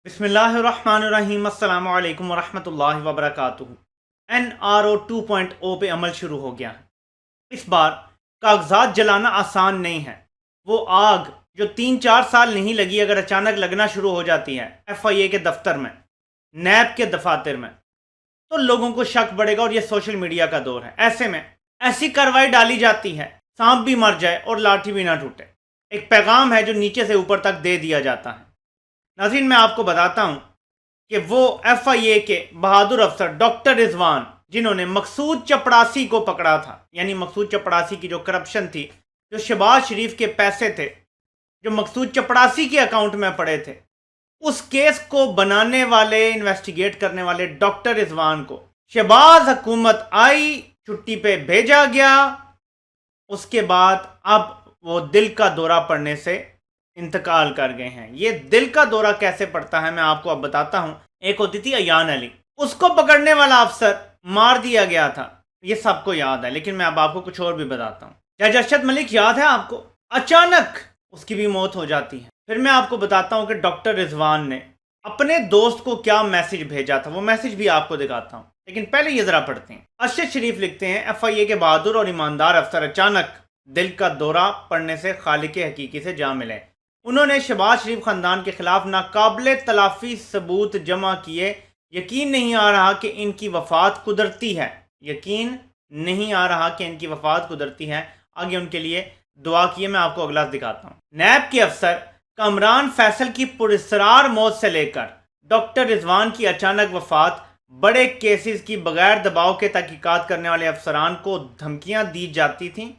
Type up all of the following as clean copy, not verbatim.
बिस्मिल्लाहिर्रहमानिर्रहीम अस्सलामु अलैकुम वरहमतुल्लाहि वबरकातुहू। NRO 2.0 पे अमल शुरू हो गया है। इस बार कागजात जलाना आसान नहीं है। वो आग जो 3-4 साल नहीं लगी, अगर अचानक लगना शुरू हो जाती है FIA के दफ्तर में, नैब के दफातर में, तो लोगों को शक बढ़ेगा। और ये सोशल मीडिया का दौर है। ऐसे में ऐसी कार्रवाई डाली जाती है सांप भी मर जाए और लाठी भी ना टूटे। एक पैगाम है जो नीचे से ऊपर तक दे दिया जाता है। नाज़रीन, मैं आपको बताता हूं कि वो FIA के बहादुर अफसर डॉक्टर रिजवान, जिन्होंने मकसूद चपड़ासी को पकड़ा था, यानी मकसूद चपड़ासी की जो करप्शन थी, जो शहबाज शरीफ के पैसे थे जो मकसूद चपड़ासी के अकाउंट में पड़े थे, उस केस को बनाने वाले, इन्वेस्टिगेट करने वाले डॉक्टर रिजवान को शहबाज हुकूमत आई, छुट्टी पे भेजा गया। उसके बाद अब वो दिल का दौरा पड़ने से इंतकाल कर गए हैं। ये दिल का दौरा कैसे पड़ता है मैं आपको अब बताता हूं। एक होती थी अयान अली, उसको पकड़ने वाला अफसर मार दिया गया था, ये सबको याद है। लेकिन मैं अब आपको कुछ और भी बताता हूं। जज अरशद मलिक याद है आपको? अचानक उसकी भी मौत हो जाती है। फिर मैं आपको बताता हूं कि डॉक्टर रिजवान ने अपने दोस्त को क्या मैसेज भेजा था। वो मैसेज भी आपको दिखाता हूं, लेकिन पहले ये जरा पढ़ते हैं। अरशद शरीफ लिखते हैं, FIA के बहादुर और ईमानदार अफसर अचानक दिल का दौरा पड़ने से खालिक हकीकी से जा मिले। उन्होंने शहबाज शरीफ खानदान के खिलाफ नाकाबिले तलाफी सबूत जमा किए। यकीन नहीं आ रहा कि इनकी वफात कुदरती है। यकीन नहीं आ रहा कि इनकी वफात कुदरती है। आगे उनके लिए दुआ किए। मैं आपको अगला दिखाता हूँ। नैब के अफसर कमरान फैसल की पुरस्रार मौत से लेकर डॉक्टर रिजवान की अचानक वफात, बड़े केसेस की बगैर दबाव के तहकीकात करने वाले अफसरान को धमकियां दी जाती थीं,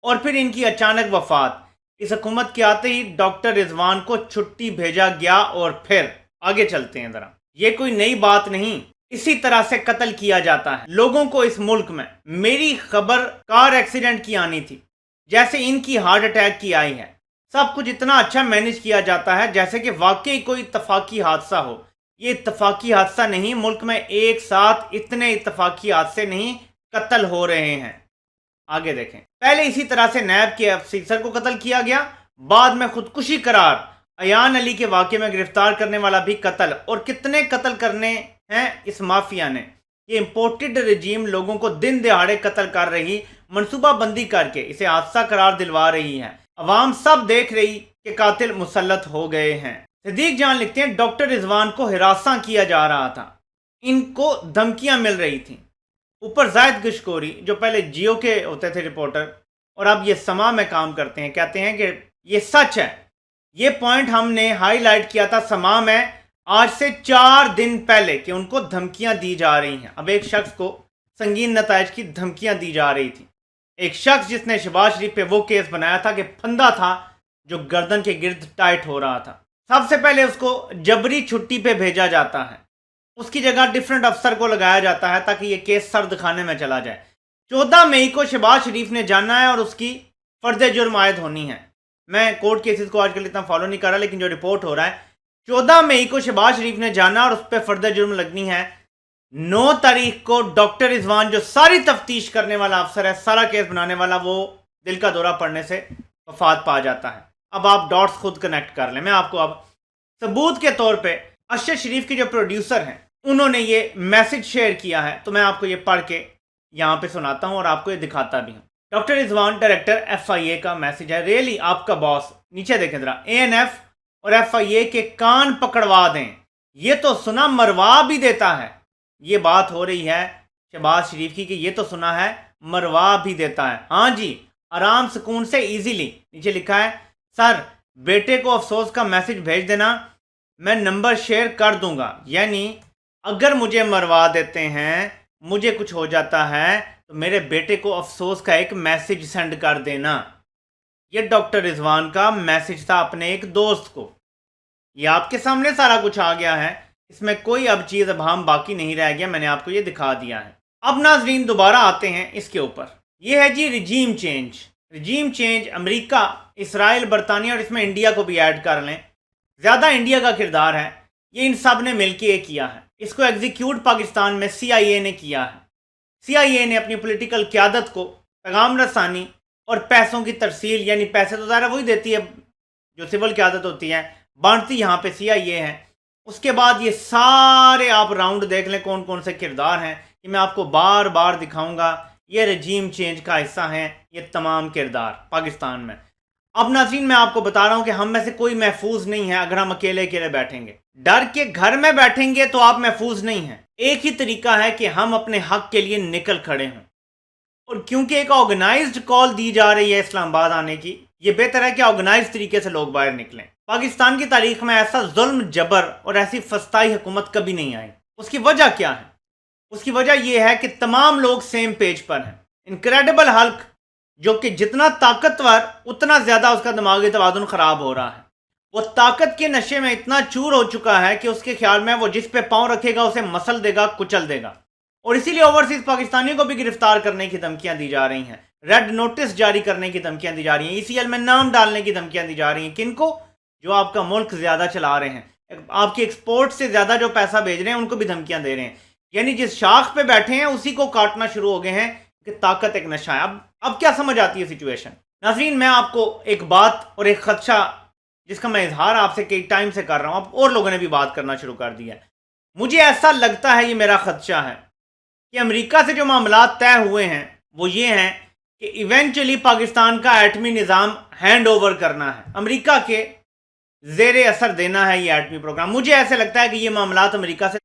और फिर इनकी अचानक वफात। इस हुकूमत के आते ही डॉक्टर रिजवान को छुट्टी भेजा गया। और फिर आगे चलते हैं जरा। ये कोई नई बात नहीं, इसी तरह से कत्ल किया जाता है लोगों को इस मुल्क में। मेरी खबर कार एक्सीडेंट की आनी थी, जैसे इनकी हार्ट अटैक की आई है। सब कुछ इतना अच्छा मैनेज किया जाता है जैसे कि वाकई कोई इत्तफाकी हादसा हो। ये इत्तफाकी हादसा नहीं। मुल्क में एक साथ इतने इत्तफाकी हादसे नहीं कत्ल हो रहे हैं। आगे देखें। पहले इसी तरह से नैब के अफसर को कत्ल किया गया, बाद में खुदकुशी करार, अयान अली के वाक़े में गिरफ्तार करने वाला भी कत्ल। और कितने कत्ल करने हैं इस माफिया ने। ये इंपोर्टेड रजीम लोगों को दिन दिहाड़े कत्ल कर रही, मनसूबाबंदी करके इसे हादसा करार दिलवा रही है। अवाम सब देख रही कि कातिल मुसल्लत हो गए हैं। सदीक जान लिखते हैं, डॉक्टर रिजवान को हिरासा किया जा रहा था, इनको धमकियां मिल रही थी। ऊपर जायद गशकोरी, जो पहले जियो के होते थे रिपोर्टर और अब ये समा में काम करते हैं, कहते हैं कि ये सच है। ये पॉइंट हमने हाईलाइट किया था समा में आज से 4 दिन पहले कि उनको धमकियां दी जा रही हैं। अब एक शख्स को संगीन नताइज की धमकियां दी जा रही थी। एक शख्स जिसने शहबाज शरीफ पे वो केस बनाया था कि फंदा था जो गर्दन के गिर्द टाइट हो रहा था। सबसे पहले उसको जबरी छुट्टी पे भेजा जाता है, उसकी जगह डिफरेंट अफसर को लगाया जाता है ताकि ये केस सर्द खाने में चला जाए। 14 मई को शहबाज शरीफ ने जाना है और उसकी फर्द जुर्म आयद होनी है। मैं कोर्ट केसेस को आजकल इतना फॉलो नहीं कर रहा, लेकिन जो रिपोर्ट हो रहा है 14 मई को शहबाज शरीफ ने जाना और उस पर फर्द जुर्म लगनी है। 9 तारीख को डॉक्टर रिजवान, जो सारी तफ्तीश करने वाला अफसर है, सारा केस बनाने वाला, वो दिल का दौरा पड़ने से वफात पा जाता है। अब आप डॉट्स खुद कनेक्ट कर लें। मैं आपको अब सबूत के तौर पे अरशद शरीफ के जो प्रोड्यूसर हैं उन्होंने ये मैसेज शेयर किया है, तो मैं आपको ये पढ़ के यहाँ पे सुनाता हूँ और आपको ये दिखाता भी हूँ। डॉक्टर रिजवान, डायरेक्टर FIA का मैसेज है। रियली आपका बॉस, नीचे देखें जरा, ANF और FIA के कान पकड़वा दें, ये तो सुना मरवा भी देता है। ये बात हो रही है शहबाज शरीफ की कि ये तो सुना है मरवा भी देता है। हाँ जी, आराम सुकून से इजीली। नीचे लिखा है, सर बेटे को अफसोस का मैसेज भेज देना, मैं नंबर शेयर कर दूंगा। यानी अगर मुझे मरवा देते हैं, मुझे कुछ हो जाता है, तो मेरे बेटे को अफसोस का एक मैसेज सेंड कर देना। ये डॉक्टर रिजवान का मैसेज था अपने एक दोस्त को। ये आपके सामने सारा कुछ आ गया है, इसमें कोई अब चीज़ अब हम बाकी नहीं रह गया। मैंने आपको ये दिखा दिया है। अब नाजरीन दोबारा आते हैं इसके ऊपर। ये है जी regime change. Regime change America, Israel, बरतानिया और इसमें इंडिया को भी ऐड कर लें, ज़्यादा इंडिया का किरदार है। ये इन सब ने मिलकर ये किया है। इसको एग्जीक्यूट पाकिस्तान में CIA ने किया है। CIA ने अपनी पॉलिटिकल क़यादत को पैगाम रसानी और पैसों की तरसील, यानी पैसे तो ज़ाहिर वही देती है जो सिविल क़यादत होती है, बांटती यहाँ पे CIA है। اس کے بعد یہ سارے آپ راؤنڈ دیکھ لیں کون کون سے کردار ہیں، کہ میں آپ کو بار بار دکھاؤں گا، یہ رجیم چینج کا حصہ ہیں یہ تمام کردار پاکستان میں۔ اب ناظرین میں آپ کو بتا رہا ہوں کہ ہم میں سے کوئی محفوظ نہیں ہے اگر ہم اکیلے اکیلے بیٹھیں گے، ڈر کے گھر میں بیٹھیں گے تو آپ محفوظ نہیں ہیں۔ ایک ہی طریقہ ہے کہ ہم اپنے حق کے لیے نکل کھڑے ہوں، اور کیونکہ ایک آرگنائزڈ کال دی جا رہی ہے اسلام آباد آنے کی، یہ بہتر ہے کہ آرگنائز طریقے سے لوگ باہر نکلیں۔ پاکستان کی تاریخ میں ایسا ظلم، جبر اور ایسی فسطائی حکومت کبھی نہیں آئی۔ اس کی وجہ کیا ہے؟ اس کی وجہ یہ ہے کہ تمام لوگ سیم پیج پر ہیں۔ انکریڈیبل ہلک جو کہ جتنا طاقتور اتنا زیادہ اس کا دماغی توازن خراب ہو رہا ہے، وہ طاقت کے نشے میں اتنا چور ہو چکا ہے کہ اس کے خیال میں وہ جس پہ پاؤں رکھے گا اسے مسل دے گا، کچل دے گا۔ اور اسی لیے اوورسیز پاکستانیوں کو بھی گرفتار کرنے کی دھمکیاں دی جا رہی ہیں، ریڈ نوٹس جاری کرنے کی دھمکیاں دی جا رہی ہیں، ای سی ایل میں نام ڈالنے کی دھمکیاں دی جا رہی ہیں۔ کن کو؟ جو آپ کا ملک زیادہ چلا رہے ہیں، آپ کی ایکسپورٹ سے زیادہ جو پیسہ بھیج رہے ہیں ان کو بھی دھمکیاں دے رہے ہیں۔ یعنی جس شاخ پہ بیٹھے ہیں اسی کو کاٹنا شروع ہو گئے ہیں کہ طاقت ایک نشہ ہے۔ اب کیا سمجھ آتی ہے سچویشن؟ ناظرین میں آپ کو ایک بات اور ایک خدشہ جس کا میں اظہار آپ سے کئی ٹائم سے کر رہا ہوں، اب اور لوگوں نے بھی بات کرنا شروع کر دیا ہے۔ مجھے ایسا لگتا ہے، یہ میرا خدشہ ہے کہ امریکہ سے جو معاملات طے ہوئے ہیں وہ یہ ہیں کہ ایونچولی پاکستان کا ایٹمی نظام ہینڈ اوور کرنا ہے، امریکہ کے زیر اثر دینا ہے یہ ایٹمی پروگرام۔ مجھے ایسے لگتا ہے کہ یہ معاملات امریکہ سے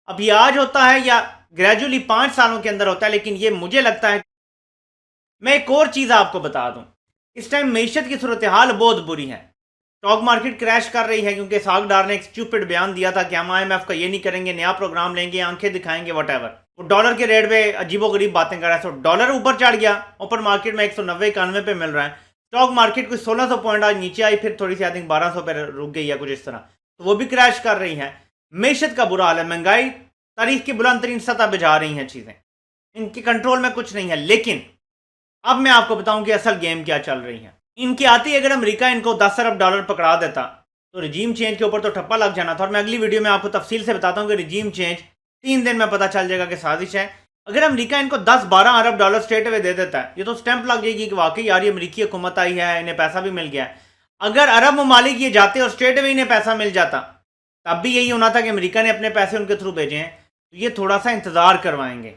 اب یہ آج ہوتا ہے یا گریجولی 5 سالوں کے اندر ہوتا ہے، لیکن یہ مجھے لگتا ہے۔ میں ایک اور چیز آپ کو بتا دوں، اس ٹائم معیشت کی صورتحال بہت بری ہے، اسٹاک مارکیٹ کریش کر رہی ہے، کیونکہ اسحاق ڈار نے ایک اسٹوپڈ بیان دیا تھا کہ ہم آئی ایم ایف کا یہ نہیں کریں گے، نیا پروگرام لیں گے، آنکھیں دکھائیں گے، واٹ ایور۔ وہ ڈالر کے ریٹ پہ عجیب و غریب باتیں کر رہا ہے، سو ڈالر اوپر چڑھ گیا، اوپر مارکیٹ میں 190-91 پہ مل رہا ہے، اسٹاک مارکیٹ کوئی 1600 پوائنٹ آج نیچے آئی، پھر تھوڑی سی آئی تھنک 1200 پہ رک گئی ہے، کچھ اس طرح، تو وہ بھی کریش کر رہی ہے۔ معیشت کا برا حال ہے، مہنگائی تاریخ کی بلند ترین سطح پہ جا رہی ہیں، چیزیں ان کے کنٹرول میں کچھ نہیں ہے۔ لیکن اب میں آپ کو بتاؤں کہ اصل گیم کیا چل رہی ہے ان کی آتی۔ اگر امریکہ ان کو 10 ارب ڈالر پکڑا دیتا تو رجیم چینج کے اوپر تو ٹھپا لگ جانا تھا، اور میں اگلی ویڈیو میں آپ کو تفصیل سے بتاتا ہوں کہ رجیم چینج 3 دن میں پتہ چل جائے گا کہ سازش ہے۔ اگر امریکہ ان کو 10-12 ارب ڈالر اسٹریٹ اوے دے دیتا ہے، یہ تو سٹیمپ لگ جائے گی کہ واقعی یار یہ امریکی حکومت آئی ہے، انہیں پیسہ بھی مل گیا ہے۔ اگر عرب ممالک یہ جاتے اور اسٹریٹ اوے انہیں پیسہ مل جاتا، تب بھی یہی ہونا تھا کہ امریکہ نے اپنے پیسے ان کے تھرو بھیجے ہیں، تو یہ تھوڑا سا انتظار کروائیں گے۔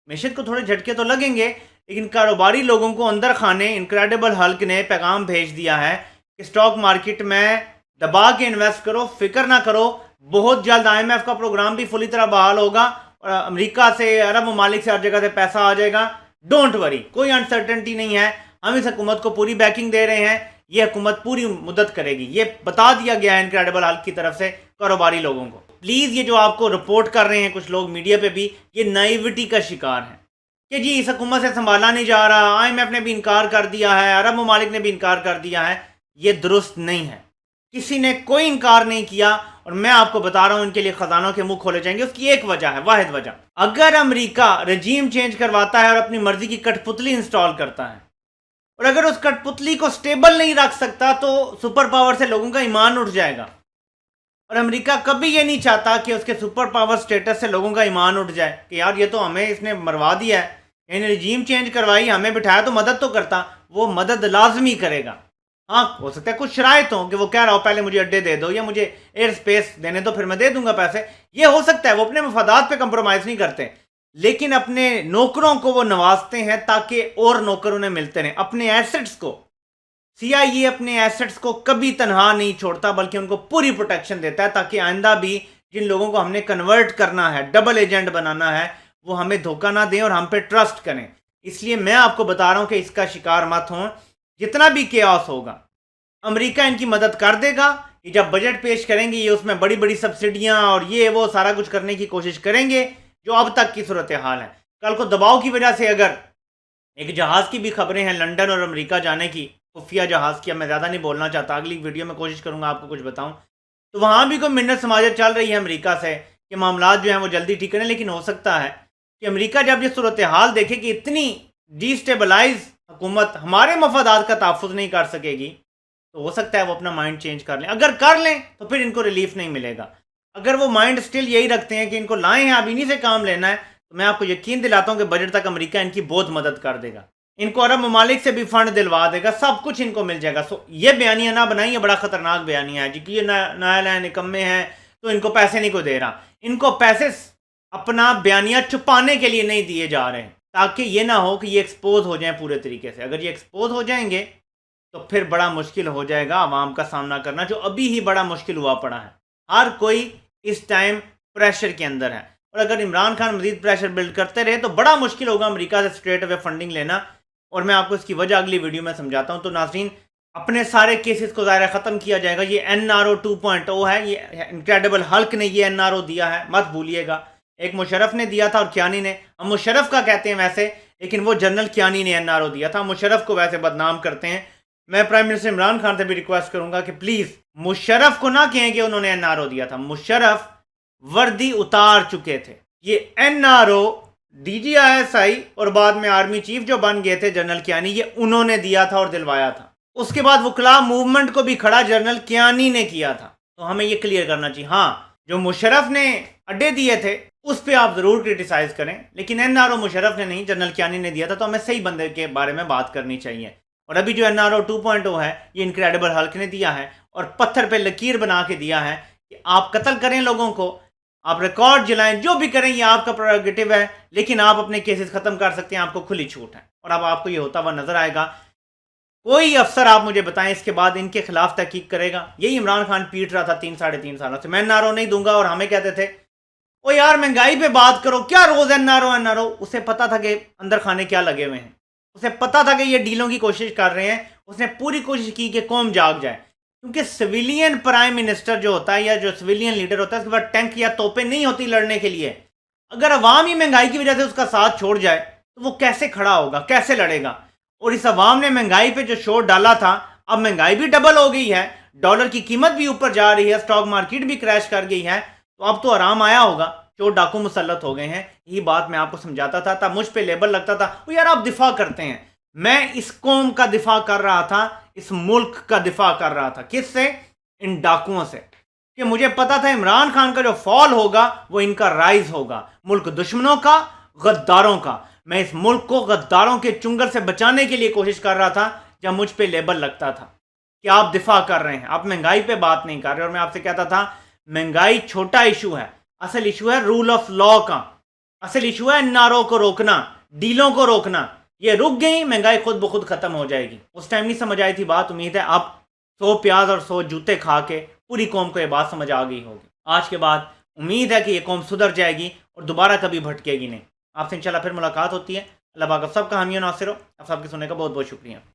معیشت کو تھوڑے جھٹکے تو لگیں گے، لیکن کاروباری لوگوں کو اندر خانے انکریڈیبل ہلک نے پیغام بھیج دیا ہے کہ اسٹاک مارکیٹ میں دبا کے انویسٹ کرو، فکر نہ کرو، بہت جلد آئی ایم ایف کا پروگرام بھی فلی طرح بحال ہوگا اور امریکہ سے، عرب ممالک سے، ہر جگہ سے پیسہ آ جائے گا، ڈونٹ وری، کوئی انسرٹنٹی نہیں ہے، ہم اس حکومت کو پوری بیکنگ دے رہے ہیں، یہ حکومت پوری مدت کرے گی، یہ بتا دیا گیا ہے انکریڈیبل ہلک کی طرف سے کاروباری لوگوں کو۔ پلیز یہ جو آپ کو رپورٹ کر رہے ہیں کچھ لوگ میڈیا پہ بھی، یہ نائیوٹی کا شکار ہیں کہ جی اس حکومت سے سنبھالا نہیں جا رہا، آئی ایم ایف نے بھی انکار کر دیا ہے، عرب ممالک نے بھی انکار کر دیا ہے۔ یہ درست نہیں ہے، کسی نے کوئی انکار نہیں کیا، اور میں آپ کو بتا رہا ہوں ان کے لیے خزانوں کے منہ کھولے جائیں گے۔ اس کی ایک وجہ ہے، واحد وجہ، اگر امریکہ رجیم چینج کرواتا ہے اور اپنی مرضی کی کٹ پتلی انسٹال کرتا ہے، اور اگر اس کٹ پتلی کو سٹیبل نہیں رکھ سکتا تو سپر پاور سے لوگوں کا ایمان اٹھ جائے گا، اور امریکہ کبھی یہ نہیں چاہتا کہ اس کے سپر پاور سٹیٹس سے لوگوں کا ایمان اٹھ جائے کہ یار یہ تو ہمیں اس نے مروا دیا ہے، یعنی رجیم چینج کروائی، ہمیں بٹھایا تو مدد تو کرتا، وہ مدد لازمی کرے گا۔ ہاں ہو سکتا ہے کچھ شرائط ہوں کہ وہ کہہ رہا ہو پہلے مجھے اڈے دے دو یا مجھے ایئر سپیس دینے دو، پھر میں دے دوں گا پیسے، یہ ہو سکتا ہے، وہ اپنے مفادات پہ کمپرومائز نہیں کرتے، لیکن اپنے نوکروں کو وہ نوازتے ہیں تاکہ اور نوکر انہیں ملتے رہیں۔ اپنے ایسٹس کو، سی آئی اے اپنے ایسٹس کو کبھی تنہا نہیں چھوڑتا، بلکہ ان کو پوری پروٹیکشن دیتا ہے تاکہ آئندہ بھی جن لوگوں کو ہم نے کنورٹ کرنا ہے، ڈبل ایجنٹ بنانا ہے، وہ ہمیں دھوکہ نہ دیں اور ہم پہ ٹرسٹ کریں۔ اس لیے میں آپ کو بتا رہا ہوں کہ اس کا شکار مت ہوں، جتنا بھی کیاس ہوگا امریکہ ان کی مدد کر دے گا، یہ جب بجٹ پیش کریں گے یہ اس میں بڑی بڑی سبسڈیاں اور یہ وہ سارا کچھ کرنے کی کوشش کریں گے جو اب تک کی صورتحال ہے۔ کل کو دباؤ کی وجہ سے اگر ایک جہاز کی بھی خبریں ہیں لنڈن اور امریکہ جانے کی، خفیہ جہاز کی، میں زیادہ نہیں بولنا چاہتا، اگلی ویڈیو میں کوشش کروں گا آپ کو کچھ بتاؤں، تو وہاں بھی کوئی منت سماجت چل رہی ہے امریکہ سے کہ معاملات جو ہیں وہ جلدی ٹھیک کریں، لیکن ہو سکتا ہے کہ امریکہ جب یہ صورتحال دیکھے کہ اتنی ڈی اسٹیبلائز حکومت ہمارے مفادات کا تحفظ نہیں کر سکے گی، تو ہو سکتا ہے وہ اپنا مائنڈ چینج کر لیں۔ اگر کر لیں تو پھر ان کو ریلیف نہیں ملے گا، اگر وہ مائنڈ سٹل یہی رکھتے ہیں کہ ان کو لائیں ہیں اب انہی سے کام لینا ہے، تو میں آپ کو یقین دلاتا ہوں کہ بجٹ تک امریکہ ان کی بہت مدد کر دے گا، इनको अरब ममालिक से भी फंड दिलवा देगा, सब कुछ इनको मिल जाएगा। सो ये बयानिया ना बनाइए, बड़ा खतरनाक बयानिया है जी कि ये नायाल निकम्मे हैं तो इनको पैसे नहीं को दे रहा। इनको पैसे अपना बयानिया छुपाने के लिए नहीं दिए जा रहे हैं, ताकि ये ना हो कि ये एक्सपोज हो जाए पूरे तरीके से। अगर ये एक्सपोज हो जाएंगे तो फिर बड़ा मुश्किल हो जाएगा आवाम का सामना करना, जो अभी ही बड़ा मुश्किल हुआ पड़ा है। हर कोई इस टाइम प्रेशर के अंदर है, और अगर इमरान खान मजीद प्रेशर बिल्ड करते रहे तो बड़ा मुश्किल होगा अमेरिका से स्ट्रेट अवे फंडिंग लेना। और मैं आपको इसकी वजह अगली वीडियो में समझाता हूँ। तो नाज़रीन, अपने सारे केसेस को ज़ाहिर ख़त्म किया जाएगा। ये NRO 2.0 है, ये इनक्रेडिबल हल्क ने ये NRO दिया है, मत भूलिएगा। एक मुशर्रफ ने दिया था और कियानी ने, हम मुशर्रफ का कहते हैं वैसे, लेकिन वो जनरल कियानी ने NRO दिया था। मुशर्रफ को वैसे बदनाम करते हैं। मैं प्राइम मिनिस्टर इमरान खान से भी रिक्वेस्ट करूंगा कि प्लीज़ मुशर्रफ को ना कहें कि उन्होंने NRO दिया था। मुशर्रफ वर्दी उतार चुके थे। ये NRO DGISI और बाद में आर्मी चीफ जो बन गए थे जनरल कियानी, ये उन्होंने दिया था और दिलवाया था। उसके बाद वकला मूवमेंट को भी खड़ा जनरल कियानी ने किया था। तो हमें ये क्लियर करना चाहिए। हाँ, जो मुशर्रफ ने अड्डे दिए थे उस पर आप ज़रूर क्रिटिसाइज करें, लेकिन NRO मुशर्रफ ने नहीं, जनरल कियानी ने दिया था। तो हमें सही बंदे के बारे में बात करनी चाहिए। और अभी जो NRO 2.0 है, ये इनक्रेडिबल हल्क ने दिया है और पत्थर पे लकीर बना के दिया है कि आप कत्ल करें लोगों को, आप रिकॉर्ड जलाएं, जो भी करें, ये आपका प्रेरोगेटिव है, लेकिन आप अपने केसेस खत्म कर सकते हैं, आपको खुली छूट है। और अब आपको ये होता हुआ नजर आएगा। कोई अफसर आप मुझे बताएं इसके बाद इनके खिलाफ तहकीक करेगा। यही इमरान खान पीट रहा था 3-3.5 सालों से, मैं NRO नहीं दूंगा, और हमें कहते थे ओ यार महंगाई पे बात करो, क्या रोज NRO। उसे पता था कि अंदर खाने क्या लगे हुए हैं, उसे पता था कि ये डीलों की कोशिश कर रहे हैं। उसने पूरी कोशिश की कि कौम जाग जाए, क्योंकि सिविलियन प्राइम मिनिस्टर जो होता है या जो सिविलियन लीडर होता है, उसके बाद टैंक या तोपें नहीं होती लड़ने के लिए। अगर अवाम ही महंगाई की वजह से उसका साथ छोड़ जाए तो वो कैसे खड़ा होगा, कैसे लड़ेगा। और इस अवाम ने महंगाई पे जो शोर डाला था, अब महंगाई भी डबल हो गई है, डॉलर की कीमत भी ऊपर जा रही है, स्टॉक मार्केट भी क्रैश कर गई है। तो अब तो आराम आया होगा, चोर डाकू मुसल्लत हो गए हैं। यही बात मैं आपको समझाता था, तब मुझ पे लेबल लगता था वो यार आप दिफा करते हैं। मैं इस कौम का दिफा कर रहा था, इस मुल्क का दिफा कर रहा था। किससे? इन डाकुओं से। कि मुझे पता था इमरान खान का जो फॉल होगा वो इनका राइज होगा, मुल्क दुश्मनों का, गद्दारों का। मैं इस मुल्क को गद्दारों के चुंगल से बचाने के लिए कोशिश कर रहा था, जब मुझ पे लेबल लगता था कि आप दिफा कर रहे हैं, आप महंगाई पे बात नहीं कर रहे। और मैं आपसे कहता था महंगाई छोटा इशू है, असल इशू है रूल ऑफ लॉ का, असल इशू है NRO को रोकना, डीलों को रोकना। ये रुक गई, महंगाई खुद ब खुद खत्म हो जाएगी। उस टाइम नहीं समझ आई थी बात। उम्मीद है अब 100 प्याज और 100 जूते खा के पूरी कौम को ये बात समझ आ गई होगी। आज के बाद उम्मीद है कि ये कौम सुधर जाएगी और दोबारा कभी भटकेगी नहीं। आपसे इंशाल्लाह फिर मुलाकात होती है। अल्लाह पाक आप सबका हामी नासिर हो। आप सबके सुनने का बहुत बहुत शुक्रिया।